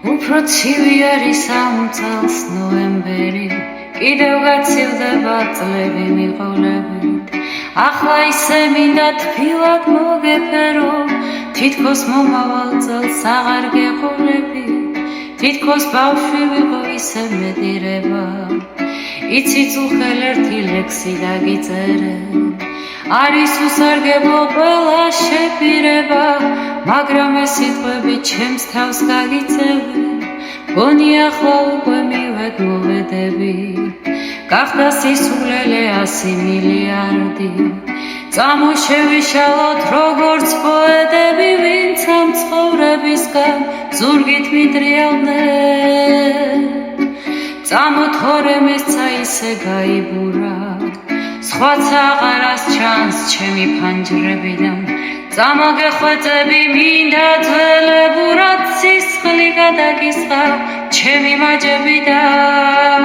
უფრო ცივი არის ამ წელს ნოემბერი, კიდევ გაცივდება წლები მიყოლებით. ახლა ისე მინდა თბილად მოგეფერო, თითქოს მომავალ წელს აღარ გეყოლები. თითქოს ბავშვი ვიყო ისე მედირება, იცი წუხელ ერთი ლექსი დაგიწერე. არის უსარგებლო ყველა შეპირება, მაგრამ ეს სიტყვები ჩემს თავს გაგიწევენ. გონი ახლა უკვე მივედმოვედები, გახდა სისულელე 100 მილიარდი. წამოშევიშალოთ როგორც პოეტები, ვინც ამ ცხოვრებისგან ზურგით მიტრიალდნენ. წამოთორემესცა ისე გაიბურა, სხვაც აღარას ჩანს ჩემი ფანჯრებიდან. წამოგეხვეწები მინდა ძველებურად, სისხლი გადაგისხა ჩემი მაჯებიდან.